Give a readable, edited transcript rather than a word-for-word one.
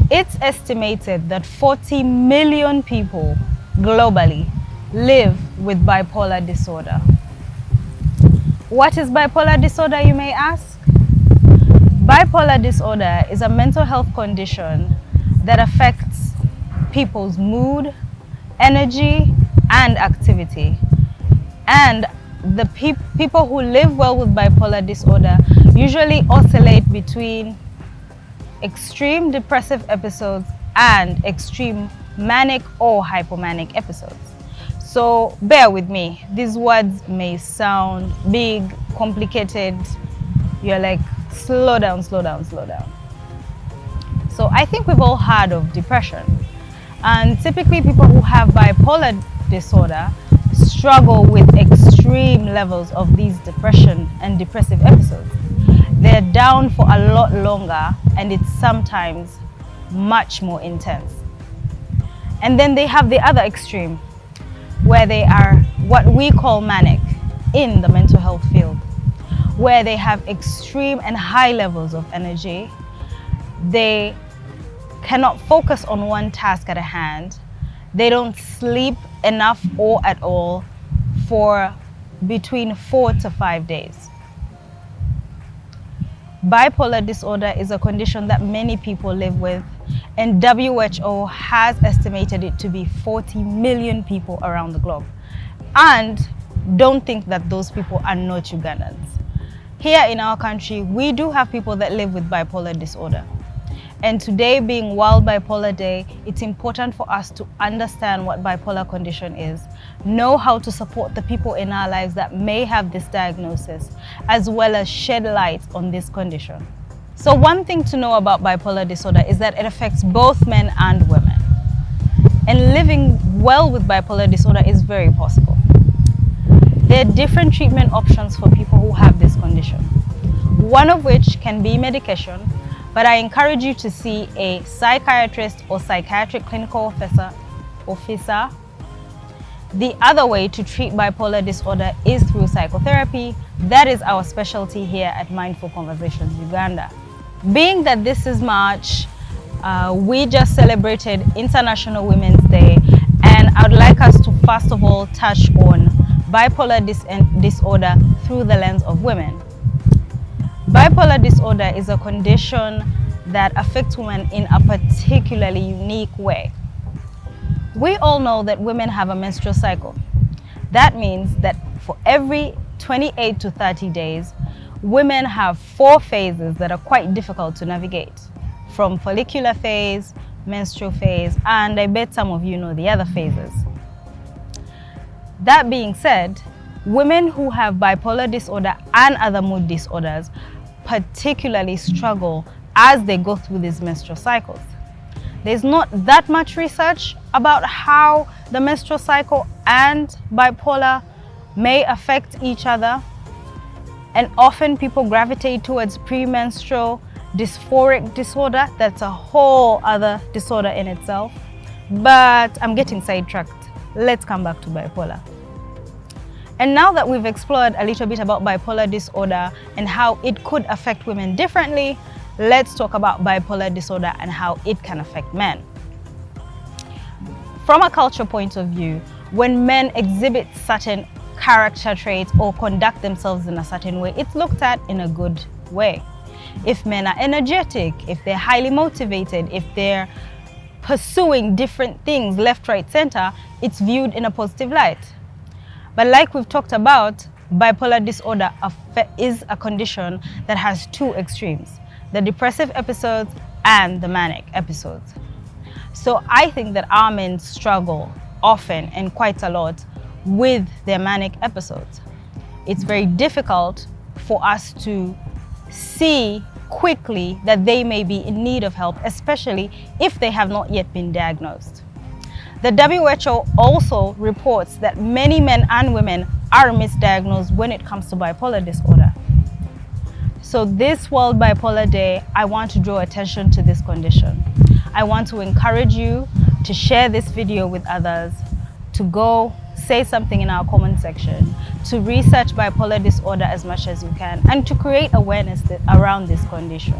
It's estimated that 40 million people globally live with bipolar disorder. What is bipolar disorder, you may ask? Bipolar disorder is a mental health condition that affects people's mood, energy, and activity. And the people who live well with bipolar disorder usually oscillate between extreme depressive episodes and extreme manic or hypomanic episodes. So bear with me. These words may sound big, complicated. You're like, slow down, slow down, slow down. So I think we've all heard of depression. And typically people who have bipolar disorder struggle with extreme levels of these depression and depressive episodes. They're down for a lot longer, and it's sometimes much more intense. And then they have the other extreme, where they are what we call manic in the mental health field, where they have extreme and high levels of energy. They cannot focus on one task at a hand. They don't sleep enough or at all for between 4 to 5 days. Bipolar disorder is a condition that many people live with, and WHO has estimated it to be 40 million people around the globe. And don't think that those people are not Ugandans. Here in our country, we do have people that live with bipolar disorder. And today being World Bipolar Day, it's important for us to understand what bipolar condition is, know how to support the people in our lives that may have this diagnosis, as well as shed light on this condition. So one thing to know about bipolar disorder is that it affects both men and women. And living well with bipolar disorder is very possible. There are different treatment options for people who have this condition, one of which can be medication, but I encourage you to see a psychiatrist or psychiatric clinical officer. The other way to treat bipolar disorder is through psychotherapy. That is our specialty here at Mindful Conversations Uganda. Being that this is March, we just celebrated International Women's Day, and I would like us to first of all touch on bipolar disorder through the lens of women. Bipolar disorder is a condition that affects women in a particularly unique way. We all know that women have a menstrual cycle. That means that for every 28 to 30 days, women have 4 phases that are quite difficult to navigate, from follicular phase, menstrual phase, and I bet some of you know the other phases. That being said, women who have bipolar disorder and other mood disorders particularly struggle as they go through these menstrual cycles. There's not that much research about how the menstrual cycle and bipolar may affect each other, and often people gravitate towards premenstrual dysphoric disorder. That's a whole other disorder in itself, but I'm getting sidetracked. Let's come back to bipolar. And now that we've explored a little bit about bipolar disorder and how it could affect women differently, let's talk about bipolar disorder and how it can affect men. From a cultural point of view, when men exhibit certain character traits or conduct themselves in a certain way, it's looked at in a good way. If men are energetic, if they're highly motivated, if they're pursuing different things left, right, center, it's viewed in a positive light. But like we've talked about, bipolar disorder is a condition that has 2 extremes, the depressive episodes and the manic episodes. So I think that our men struggle often and quite a lot with their manic episodes. It's very difficult for us to see quickly that they may be in need of help, especially if they have not yet been diagnosed. The WHO also reports that many men and women are misdiagnosed when it comes to bipolar disorder. So this World Bipolar Day, I want to draw attention to this condition. I want to encourage you to share this video with others, to go say something in our comment section, to research bipolar disorder as much as you can, and to create awareness around this condition.